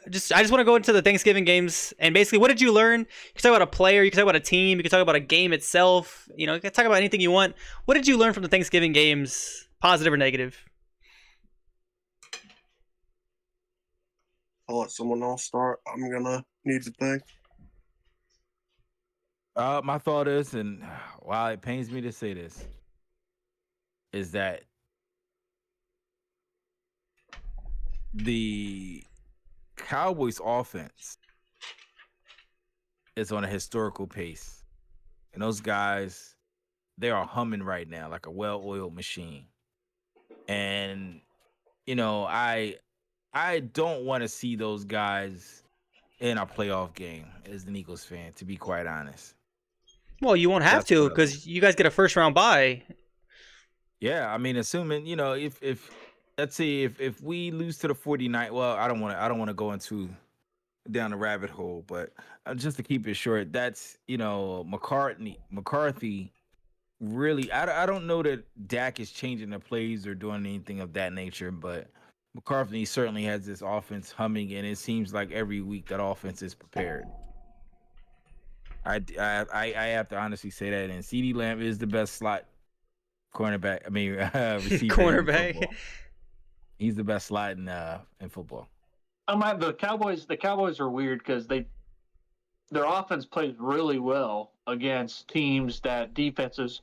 I just want to go into the Thanksgiving games and basically, what did you learn? You can talk about a player, you can talk about a team, you can talk about a game itself. You know, you can talk about anything you want. What did you learn from the Thanksgiving games, positive or negative? I'll let someone else start. I'm gonna need to think. My thought is, and while it pains me to say this, is that the Cowboys offense is on a historical pace. And those guys, they are humming right now like a well-oiled machine. And I don't want to see those guys in a playoff game as an Eagles fan, to be quite honest. Well, you won't have That's to what I because you guys get a first round bye. Yeah, I mean, assuming, if let's see if we lose to the 49, well, I don't want to go into down the rabbit hole, but just to keep it short, that's, McCarthy really, I don't know that Dak is changing the plays or doing anything of that nature, but McCarthy certainly has this offense humming, and it seems like every week that offense is prepared. I have to honestly say that, and CD Lamb is the best slot cornerback. I mean, receiver in Cornerback. football. He's the best slot in football. The Cowboys are weird because their offense plays really well against teams that defenses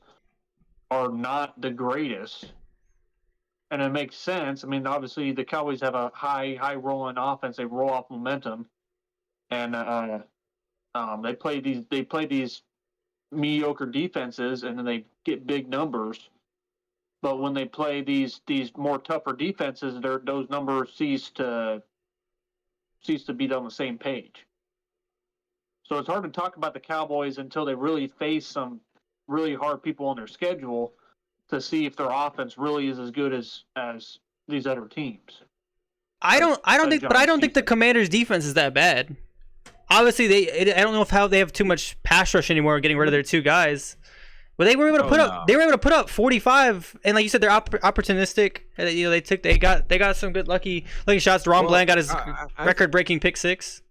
are not the greatest, and it makes sense. I mean, obviously the Cowboys have a high rolling offense; they roll off momentum, and they play these mediocre defenses, and then they get big numbers. But when they play these more tougher defenses, those numbers cease to be on the same page. So it's hard to talk about the Cowboys until they really face some really hard people on their schedule to see if their offense really is as good as these other teams. I don't think the Commanders' defense is that bad. Obviously, I don't know how they have too much pass rush anymore, getting rid of their two guys. But they were able to put up 45, and like you said, they're opportunistic. They got some good lucky shots. Ron Bland got his record-breaking pick six.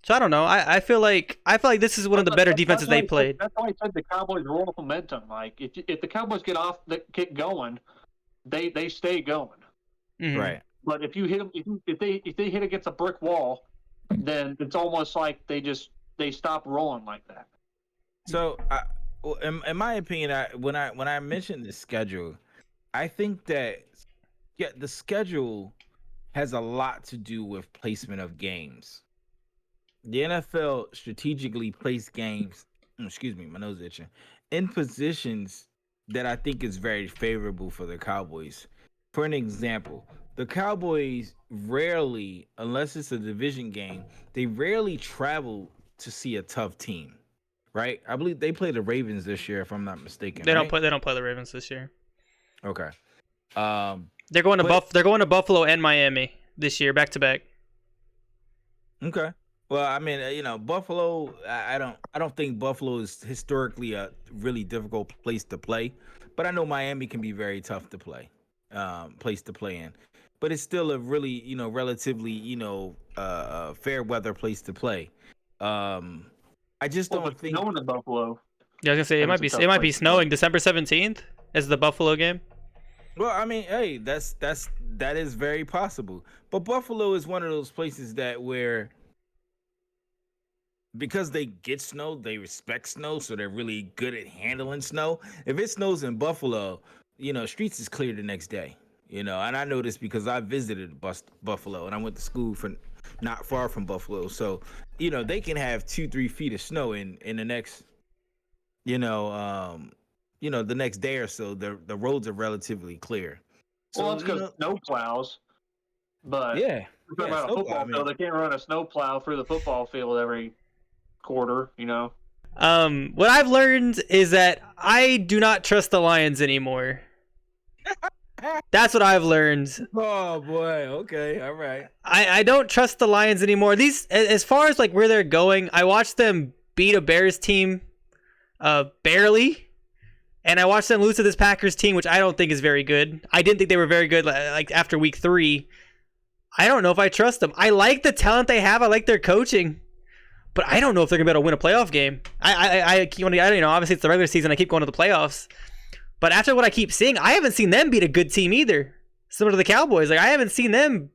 So I don't know. I feel like this is one of the better defenses they played. That's why I said the Cowboys roll off momentum. Like if the Cowboys get going, they stay going. Mm-hmm. Right. But if you hit them, if they hit against a brick wall, then it's almost like they stop rolling like that. So, in my opinion, when I mentioned the schedule, I think that the schedule has a lot to do with placement of games. The NFL strategically placed games. Excuse me, my nose itching. In positions that I think is very favorable for the Cowboys. For an example, the Cowboys rarely, unless it's a division game, they rarely travel to see a tough team. Right, I believe they play the Ravens this year, if I'm not mistaken. They don't play the Ravens this year. Okay. They're going to Buffalo and Miami this year, back to back. Okay. Well, I mean, Buffalo. I don't think Buffalo is historically a really difficult place to play, but I know Miami can be very tough to play, place to play in. But it's still a really, relatively, fair weather place to play. I just don't think snowing in Buffalo. Yeah, I was gonna say it might be snowing. December 17th is the Buffalo game. Well, I mean, hey, that is very possible. But Buffalo is one of those places that where because they get snow, they respect snow, so they're really good at handling snow. If it snows in Buffalo, streets is clear the next day. And I know this because I visited Buffalo and I went to school for not far from Buffalo. So, they can have 2-3 feet of snow in the next, the next day or so. The roads are relatively clear. So, Well, it's because snow plows. But yeah, talking about a football field, they can't run a snow plow through the football field every quarter. What I've learned is that I do not trust the Lions anymore. That's what I've learned. Oh boy. Okay. All right. I don't trust the Lions anymore. These, as far as like where they're going, I watched them beat a Bears team, barely, and I watched them lose to this Packers team, which I don't think is very good. I didn't think they were very good. Like after week 3, I don't know if I trust them. I like the talent they have. I like their coaching, but I don't know if they're gonna be able to win a playoff game. I obviously it's the regular season. I keep going to the playoffs, but after what I keep seeing, I haven't seen them beat a good team either. Similar to the Cowboys, like I haven't seen them.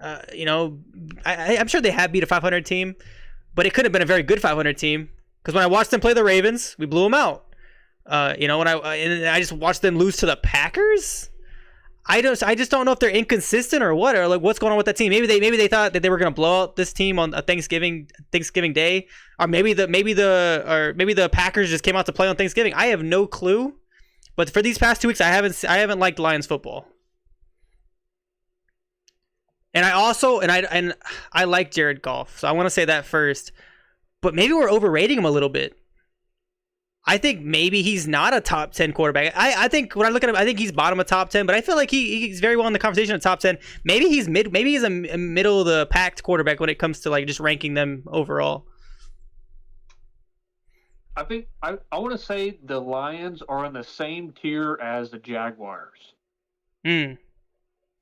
I'm sure they have beat a 500 team, but it could have been a very good 500 team. Because when I watched them play the Ravens, we blew them out. When I just watched them lose to the Packers. I just don't know if they're inconsistent or what, or like what's going on with that team. Maybe they thought that they were gonna blow out this team on a Thanksgiving Day, or maybe the Packers just came out to play on Thanksgiving. I have no clue. But for these past 2 weeks, I haven't liked Lions football. And I like Jared Goff, so I want to say that first. But maybe we're overrating him a little bit. I think maybe he's not a top 10 quarterback. I think when I look at him, I think he's bottom of top 10, but I feel like he's very well in the conversation of top 10. Maybe he's a middle of the packed quarterback when it comes to like just ranking them overall. I think I want to say the Lions are in the same tier as the Jaguars.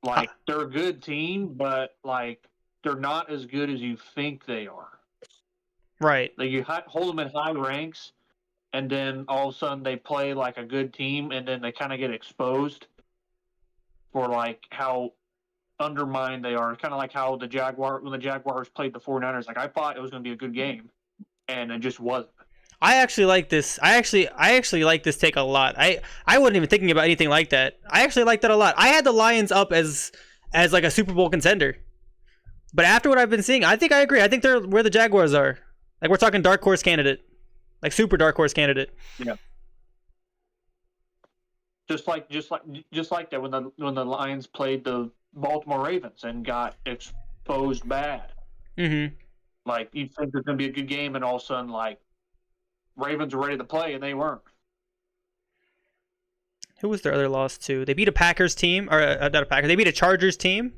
Like they're a good team, but like they're not as good as you think they are. Right. Like you hold them in high ranks, and then all of a sudden they play like a good team, and then they kind of get exposed for like how undermined they are. Kind of like how when the Jaguars played the 49ers. Like I thought it was going to be a good game, and it just wasn't. I actually like this. I actually like this take a lot. I wasn't even thinking about anything like that. I actually like that a lot. I had the Lions up as like a Super Bowl contender, but after what I've been seeing, I think I agree. I think they're where the Jaguars are. Like we're talking dark horse candidate, like super dark horse candidate. Yeah. Just like that when the Lions played the Baltimore Ravens and got exposed bad. Mm-hmm. Like you think there's gonna be a good game, and all of a sudden like Ravens are ready to play, and they weren't. Who was their other loss to? They beat a Packers team, or not a Packers. They beat a Chargers team,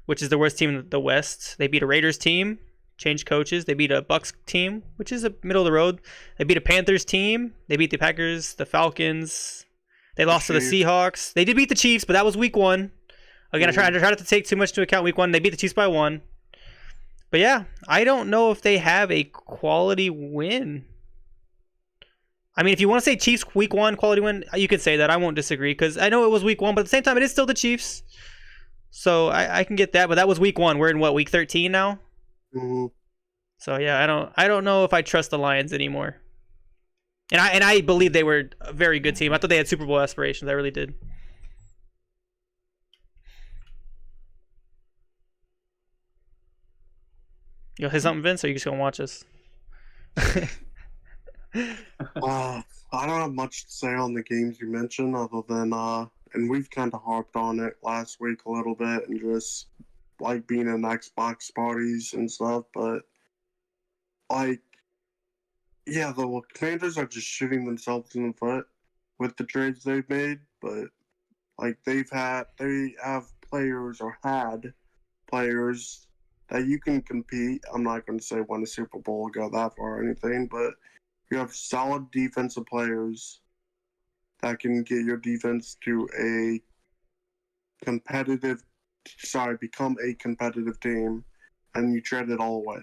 which is the worst team in the West. They beat a Raiders team, changed coaches. They beat a Bucs team, which is a middle of the road. They beat a Panthers team. They beat the Packers, the Falcons. They lost to the Seahawks. They did beat the Chiefs, but that was week 1. Again, I tried not to take too much into account week 1. They beat the Chiefs by 1. But yeah, I don't know if they have a quality win. I mean, if you want to say Chiefs week 1 quality win, you could say that. I won't disagree because I know it was week 1, but at the same time, it is still the Chiefs. So I can get that, but that was week 1. We're in what, week 13 now? Mm-hmm. So yeah, I don't know if I trust the Lions anymore. And I believe they were a very good team. I thought they had Super Bowl aspirations. I really did. You gonna say something, Vince, or are you just gonna watch us? I don't have much to say on the games you mentioned, other than and we've kind of harped on it last week a little bit, and just like being in Xbox parties and stuff. But like, yeah, the Commanders are just shooting themselves in the foot with the trades they've made. But like they have players or had players that you can compete. I'm not going to say win a Super Bowl or go that far or anything, but you have solid defensive players that can get your defense to become a competitive team, and you trade it all away.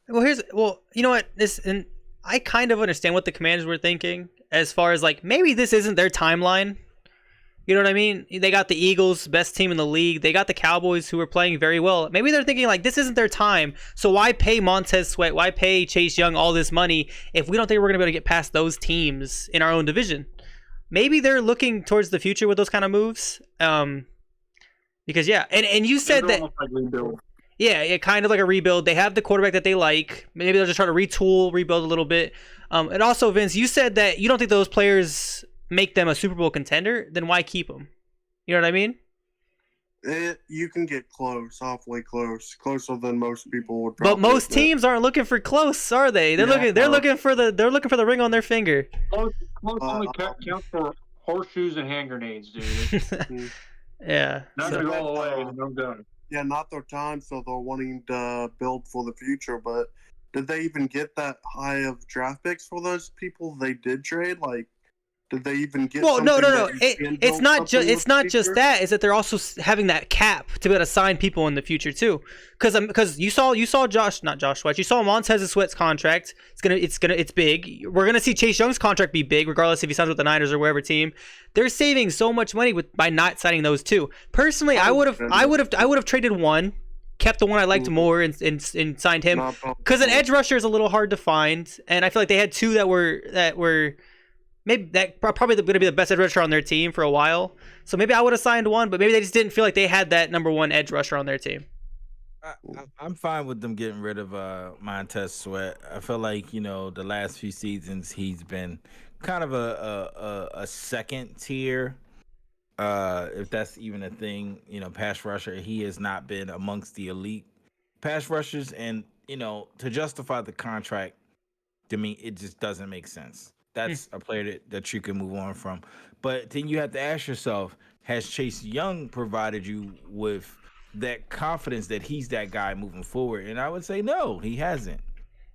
But you know what? And I kind of understand what the Commanders were thinking as far as like maybe this isn't their timeline. You know what I mean? They got the Eagles, best team in the league. They got the Cowboys, who were playing very well. Maybe they're thinking like this isn't their time. So why pay Montez Sweat? Why pay Chase Young all this money if we don't think we're gonna be able to get past those teams in our own division? Maybe they're looking towards the future with those kind of moves. Because yeah, and you said that. Yeah, kind of like a rebuild. They have the quarterback that they like. Maybe they'll just try to rebuild a little bit. And also, Vince, you said that you don't think those players make them a Super Bowl contender. Then why keep them? You know what I mean? You can get close, awfully close, closer than most people would. But most teams aren't looking for close, are they? They're looking for the ring on their finger. Close only count for horseshoes and hand grenades, dude. Yeah. Not gonna go away, and I'm done. Yeah, not their time, so they're wanting to build for the future. But did they even get that high of draft picks for those people they did trade? Like, Did they even get? Well, no. It's It's not just that. Is that they're also having that cap to be able to sign people in the future too. Because you saw not Josh Sweat. You saw Montez Sweat's contract. It's big. We're gonna see Chase Young's contract be big, regardless if he signs with the Niners or wherever team. They're saving so much money by not signing those two. Personally, I would have traded one, kept the one I liked more, and signed him. Because an edge rusher is a little hard to find, and I feel like they had two that were. Maybe that probably going to be the best edge rusher on their team for a while. So maybe I would have signed one, but maybe they just didn't feel like they had that number one edge rusher on their team. I'm fine with them getting rid of Montez Sweat. I feel like the last few seasons he's been kind of a second tier, if that's even a thing. Pass rusher. He has not been amongst the elite pass rushers, and to justify the contract, to me it just doesn't make sense. That's a player that you can move on from. But then you have to ask yourself, has Chase Young provided you with that confidence that he's that guy moving forward? And I would say no, he hasn't.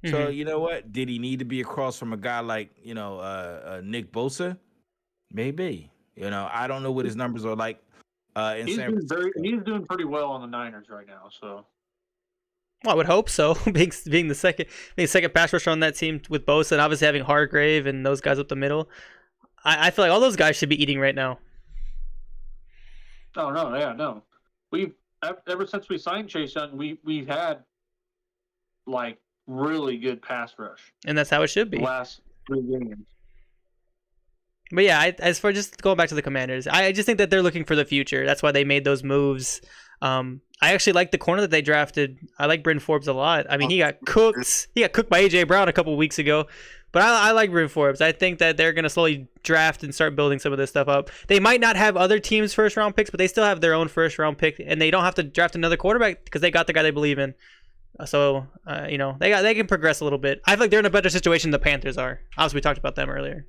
So you know what? Did he need to be across from a guy like, Nick Bosa? Maybe. I don't know what his numbers are like in San Francisco. He's doing pretty well on the Niners right now, so. Well, I would hope so. being the second pass rusher on that team with Bosa, and obviously having Hargrave and those guys up the middle, I feel like all those guys should be eating right now. Oh no, yeah, no. We've ever since we signed Chase Young, we've had like really good pass rush, and that's how it should be. The last 3 games. But yeah, as for just going back to the Commanders, I just think that they're looking for the future. That's why they made those moves. I actually like the corner that they drafted. I like Bryn Forbes a lot. I mean, he got cooked. He got cooked by AJ Brown a couple weeks ago. But I like Bryn Forbes. I think that they're going to slowly draft and start building some of this stuff up. They might not have other teams' first-round picks, but they still have their own first-round pick, and they don't have to draft another quarterback because they got the guy they believe in. So, they can progress a little bit. I feel like they're in a better situation than the Panthers are. Obviously, we talked about them earlier.